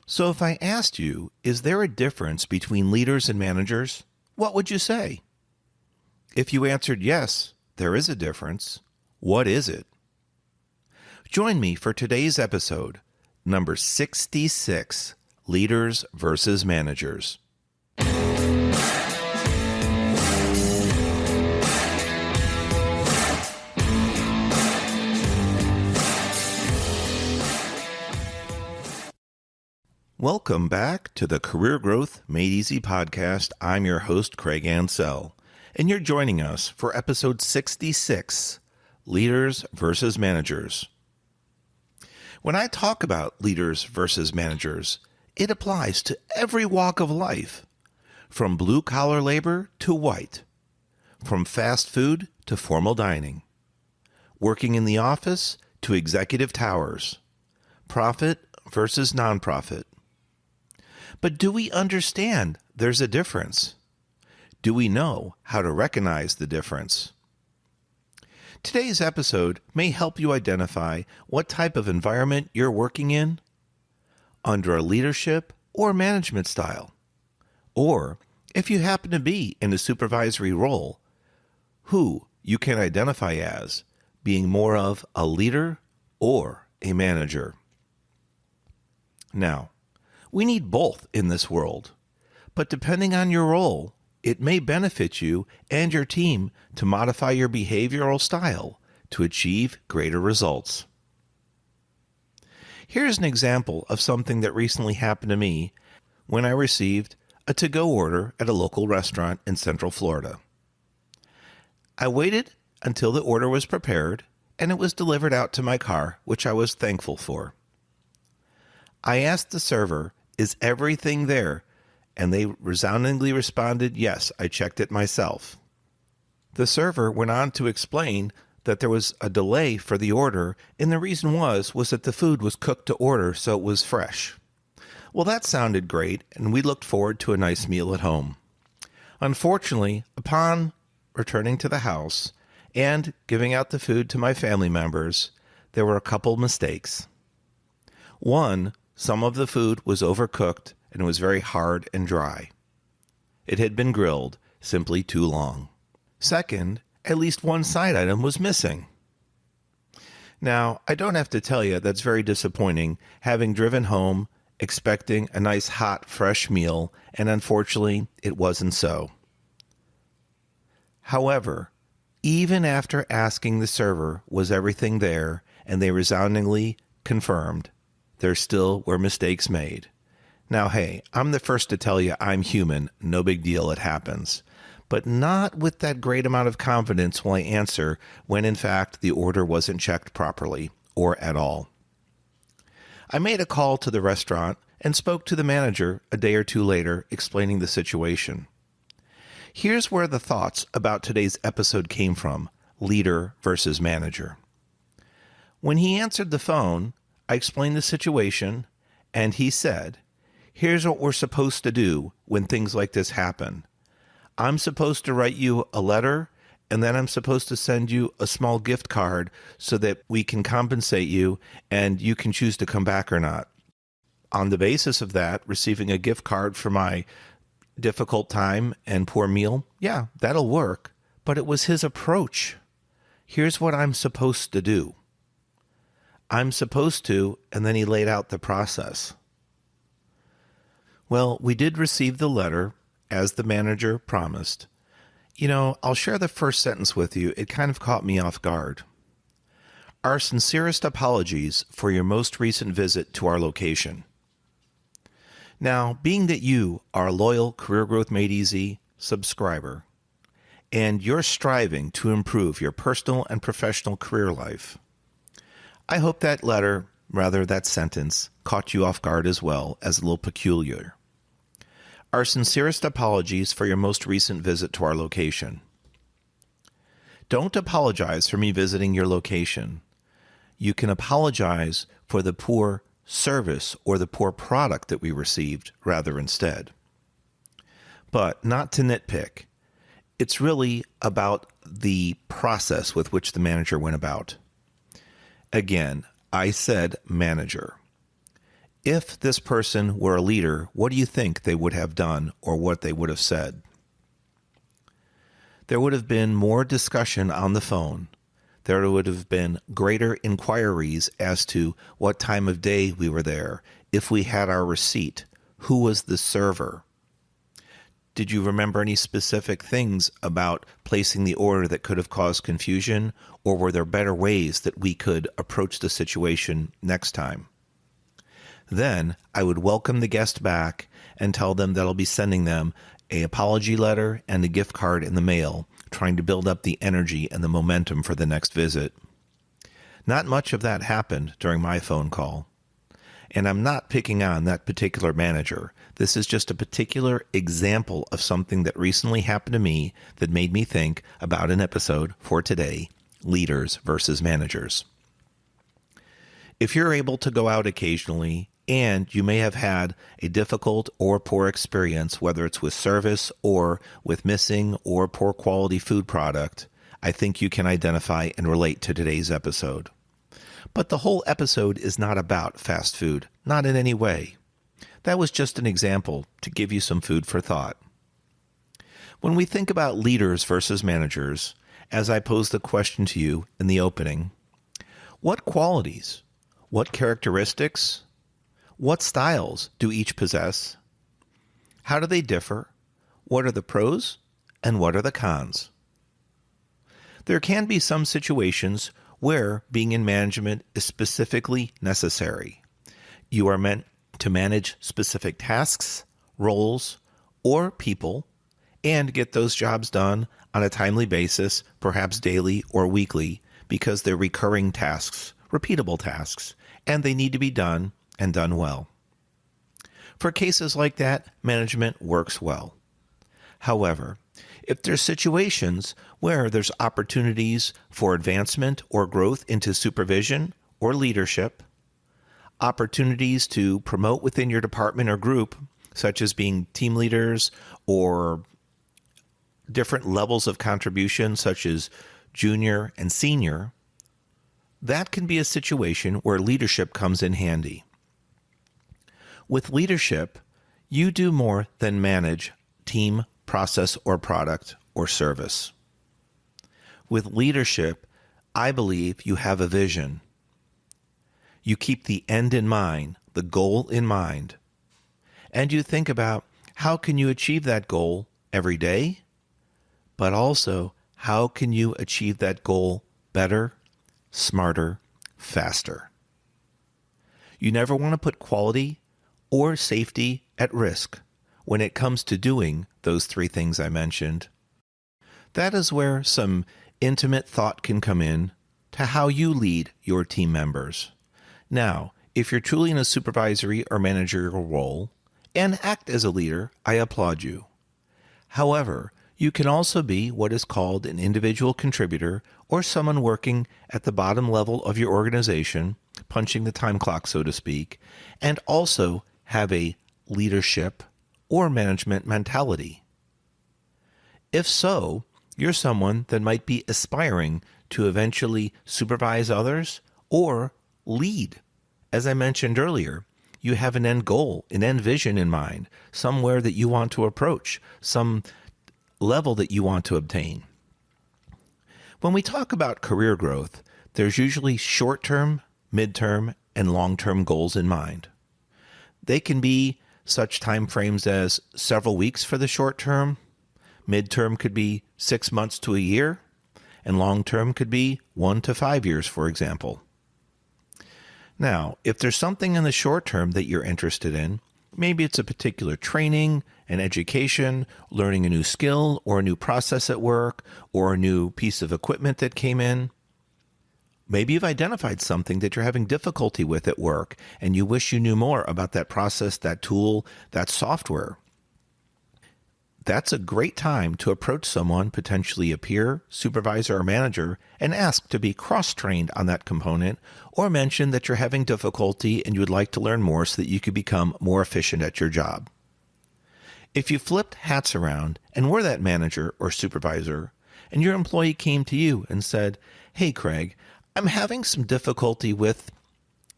So if I asked you, is there a difference between leaders and managers? What would you say? If you answered yes, there is a difference. What is it? Join me for today's episode, number 66, Leaders versus Managers. Welcome back to the Career Growth Made Easy podcast. I'm your host, Craig Ansell, and you're joining us for episode 66, Leaders versus Managers. When I talk about leaders versus managers, it applies to every walk of life, from blue-collar labor to white, from fast food to formal dining, working in the office to executive towers, profit versus nonprofit. But do we understand there's a difference? Do we know how to recognize the difference? Today's episode may help you identify what type of environment you're working in, under a leadership or management style, or if you happen to be in a supervisory role, who you can identify as being more of a leader or a manager. Now, we need both in this world, but depending on your role, it may benefit you and your team to modify your behavioral style to achieve greater results. Here's an example of something that recently happened to me when I received a to-go order at a local restaurant in Central Florida. I waited until the order was prepared and it was delivered out to my car, which I was thankful for. I asked the server, "Is everything there?" And they resoundingly responded, "Yes, I checked it myself." The server went on to explain that there was a delay for the order, and the reason was that the food was cooked to order, so it was fresh. Well, that sounded great, and we looked forward to a nice meal at home. Unfortunately, upon returning to the house and giving out the food to my family members, there were a couple mistakes. One, some of the food was overcooked and was very hard and dry. It had been grilled simply too long. Second, at least one side item was missing. Now, I don't have to tell you that's very disappointing, having driven home expecting a nice hot, fresh meal, and unfortunately, it wasn't so. However, even after asking the server, was everything there, and they resoundingly confirmed, there still were mistakes made. Now, hey, I'm the first to tell you I'm human, no big deal, it happens. But not with that great amount of confidence will I answer when in fact the order wasn't checked properly or at all. I made a call to the restaurant and spoke to the manager a day or two later explaining the situation. Here's where the thoughts about today's episode came from, leader versus manager. When he answered the phone, I explained the situation, and he said, "Here's what we're supposed to do when things like this happen. I'm supposed to write you a letter, and then I'm supposed to send you a small gift card so that we can compensate you, and you can choose to come back or not." On the basis of that, receiving a gift card for my difficult time and poor meal, yeah, that'll work. But it was his approach. Here's what I'm supposed to do. I'm supposed to, and then he laid out the process. Well, we did receive the letter, as the manager promised. I'll share the first sentence with you. It kind of caught me off guard. "Our sincerest apologies for your most recent visit to our location." Now, being that you are a loyal Career Growth Made Easy subscriber, and you're striving to improve your personal and professional career life, I hope that that sentence caught you off guard as well as a little peculiar. "Our sincerest apologies for your most recent visit to our location." Don't apologize for me visiting your location. You can apologize for the poor service or the poor product that we received rather instead. But not to nitpick, it's really about the process with which the manager went about. Again, I said manager. If this person were a leader, what do you think they would have done or what they would have said? There would have been more discussion on the phone. There would have been greater inquiries as to what time of day we were there, if we had our receipt, who was the server. Did you remember any specific things about placing the order that could have caused confusion, or were there better ways that we could approach the situation next time? Then I would welcome the guest back and tell them that I'll be sending them an apology letter and a gift card in the mail, trying to build up the energy and the momentum for the next visit. Not much of that happened during my phone call. And I'm not picking on that particular manager. This is just a particular example of something that recently happened to me that made me think about an episode for today, leaders versus managers. If you're able to go out occasionally, and you may have had a difficult or poor experience, whether it's with service or with missing or poor quality food product, I think you can identify and relate to today's episode. But the whole episode is not about fast food, not in any way. That was just an example to give you some food for thought. When we think about leaders versus managers, as I posed the question to you in the opening, what qualities, what characteristics, what styles do each possess? How do they differ? What are the pros and what are the cons? There can be some situations where being in management is specifically necessary. You are meant to manage specific tasks, roles, or people, and get those jobs done on a timely basis, perhaps daily or weekly, because they're recurring tasks, repeatable tasks, and they need to be done and done well. For cases like that, management works well. However, if there's situations where there's opportunities for advancement or growth into supervision or leadership, opportunities to promote within your department or group, such as being team leaders or different levels of contribution, such as junior and senior, that can be a situation where leadership comes in handy. With leadership, you do more than manage team, process, or product or service. With leadership, I believe you have a vision. You keep the end in mind, the goal in mind, and you think about how can you achieve that goal every day, but also how can you achieve that goal better, smarter, faster. You never want to put quality or safety at risk when it comes to doing those three things I mentioned. That is where some intimate thought can come in to how you lead your team members. Now, if you're truly in a supervisory or managerial role and act as a leader, I applaud you. However, you can also be what is called an individual contributor or someone working at the bottom level of your organization, punching the time clock, so to speak, and also have a leadership or management mentality. If so, you're someone that might be aspiring to eventually supervise others or lead. As I mentioned earlier, you have an end goal, an end vision in mind, somewhere that you want to approach, some level that you want to obtain. When we talk about career growth, there's usually short-term, mid-term, and long-term goals in mind. They can be such time frames as several weeks for the short term, mid-term could be 6 months to a year, and long-term could be 1 to 5 years, for example. Now, if there's something in the short term that you're interested in, maybe it's a particular training, an education, learning a new skill or a new process at work, or a new piece of equipment that came in. Maybe you've identified something that you're having difficulty with at work and you wish you knew more about that process, that tool, that software. That's a great time to approach someone, potentially a peer, supervisor, or manager, and ask to be cross-trained on that component, or mention that you're having difficulty and you would like to learn more so that you could become more efficient at your job. If you flipped hats around and were that manager or supervisor, and your employee came to you and said, "Hey, Craig, I'm having some difficulty with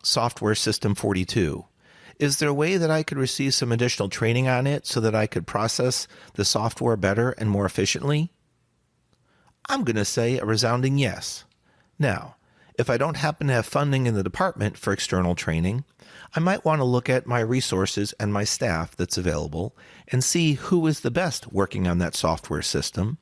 software system 42. Is there a way that I could receive some additional training on it so that I could process the software better and more efficiently? I'm going to say a resounding yes. Now, if I don't happen to have funding in the department for external training, I might want to look at my resources and my staff that's available and see who is the best working on that software system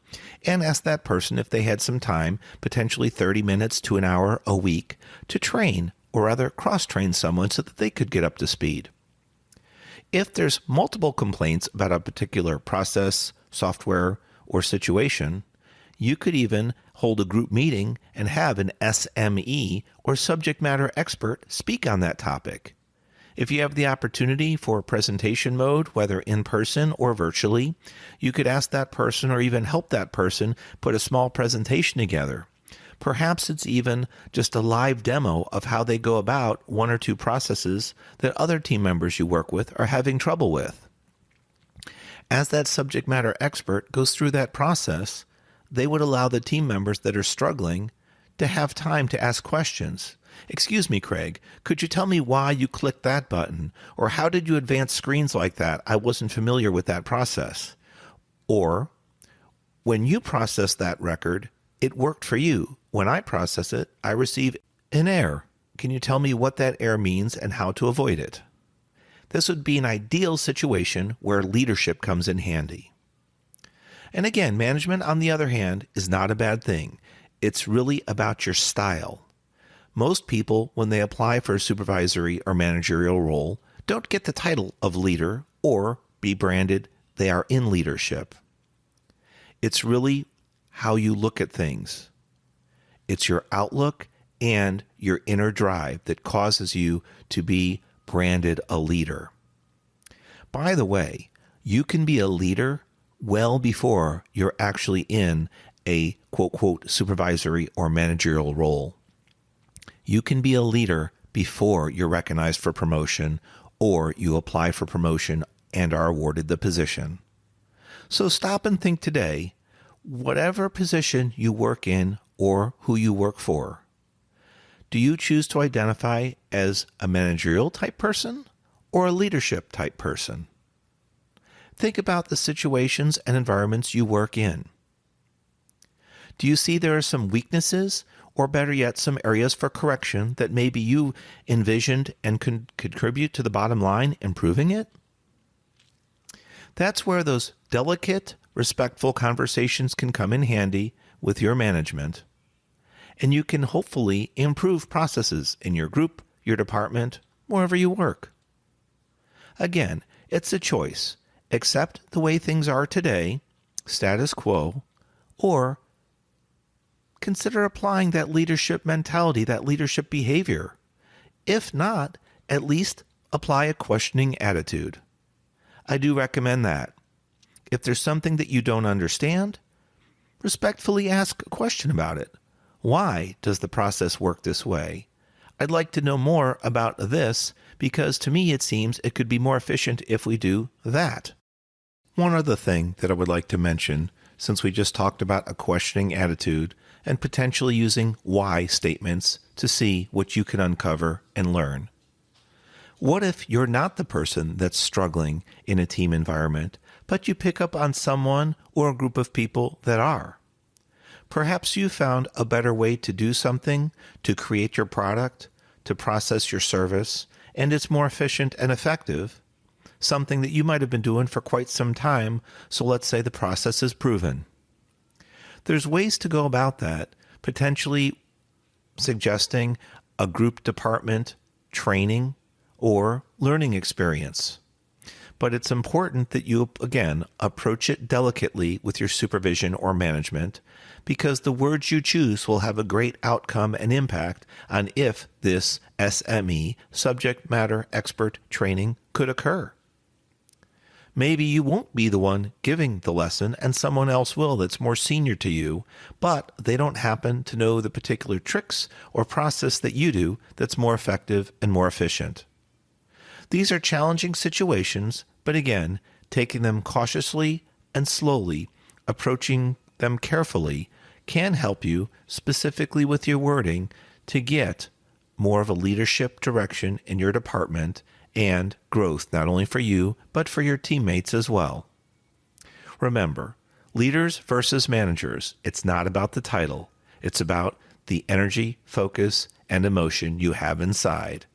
and ask that person if they had some time, potentially 30 minutes to an hour a week, to train or rather cross-train someone so that they could get up to speed. If there's multiple complaints about a particular process, software, or situation, you could even hold a group meeting and have an SME or subject matter expert speak on that topic. If you have the opportunity for presentation mode, whether in person or virtually, you could ask that person or even help that person put a small presentation together. Perhaps it's even just a live demo of how they go about one or two processes that other team members you work with are having trouble with. As that subject matter expert goes through that process, they would allow the team members that are struggling to have time to ask questions. Excuse me, Craig, could you tell me why you clicked that button? Or how did you advance screens like that? I wasn't familiar with that process. Or, when you process that record, it worked for you. When I process it, I receive an error. Can you tell me what that error means and how to avoid it? This would be an ideal situation where leadership comes in handy. And again, management, on the other hand, is not a bad thing. It's really about your style. Most people, when they apply for a supervisory or managerial role, don't get the title of leader or be branded they are in leadership. It's really how you look at things. It's your outlook and your inner drive that causes you to be branded a leader. By the way, you can be a leader well before you're actually in a quote-quote supervisory or managerial role. You can be a leader before you're recognized for promotion or you apply for promotion and are awarded the position. So stop and think today, whatever position you work in or who you work for, do you choose to identify as a managerial type person or a leadership type person? Think about the situations and environments you work in. Do you see there are some weaknesses, or better yet, some areas for correction that maybe you envisioned and can contribute to the bottom line, improving it? That's where those delicate, respectful conversations can come in handy with your management, and you can hopefully improve processes in your group, your department, wherever you work. Again, it's a choice. Accept the way things are today, status quo, or consider applying that leadership mentality, that leadership behavior. If not, at least apply a questioning attitude. I do recommend that. If there's something that you don't understand, respectfully ask a question about it. Why does the process work this way? I'd like to know more about this because to me it seems it could be more efficient if we do that. One other thing that I would like to mention, since we just talked about a questioning attitude and potentially using why statements to see what you can uncover and learn. What if you're not the person that's struggling in a team environment, but you pick up on someone or a group of people that are? Perhaps you found a better way to do something, to create your product, to process your service, and it's more efficient and effective, something that you might have been doing for quite some time, so let's say the process is proven. There's ways to go about that, potentially suggesting a group department training or learning experience. But it's important that you, again, approach it delicately with your supervision or management, because the words you choose will have a great outcome and impact on if this SME, subject matter expert training, could occur. Maybe you won't be the one giving the lesson and someone else will that's more senior to you, but they don't happen to know the particular tricks or process that you do that's more effective and more efficient. These are challenging situations, but again, taking them cautiously and slowly, approaching them carefully, can help you, specifically with your wording, to get more of a leadership direction in your department and growth not only for you, but for your teammates as well. Remember, leaders versus managers, it's not about the title. It's about the energy, focus, and emotion you have inside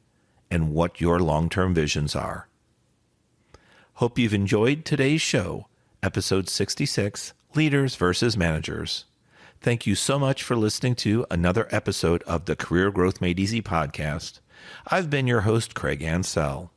and what your long-term visions are. Hope you've enjoyed today's show, episode 66, Leaders versus Managers. Thank you so much for listening to another episode of the Career Growth Made Easy podcast. I've been your host, Craig Ansell.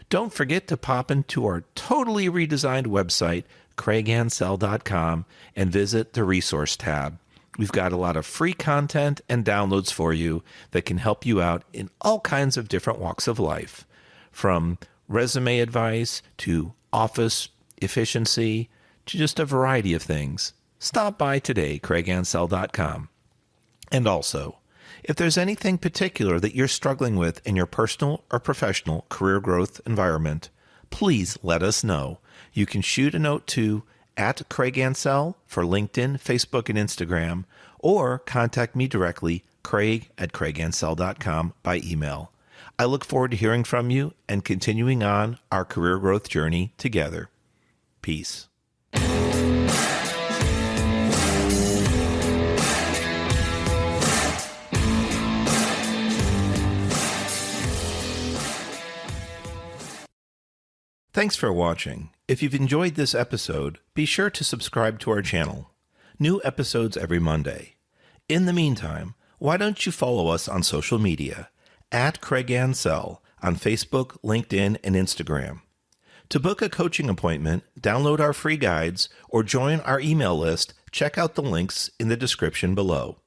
Don't forget to pop into our totally redesigned website, craigansell.com, and visit the resource tab. We've got a lot of free content and downloads for you that can help you out in all kinds of different walks of life, from resume advice to office efficiency to just a variety of things. Stop by today, craigansell.com. And also, if there's anything particular that you're struggling with in your personal or professional career growth environment, please let us know. You can shoot a note to @CraigAnsell for LinkedIn, Facebook, and Instagram, or contact me directly, craig@craigansell.com, by email. I look forward to hearing from you and continuing on our career growth journey together. Peace. Thanks for watching. If you've enjoyed this episode, be sure to subscribe to our channel. New episodes every Monday. In the meantime, why don't you follow us on social media, @CraigAnsell on Facebook, LinkedIn, and Instagram. To book a coaching appointment, download our free guides, or join our email list, check out the links in the description below.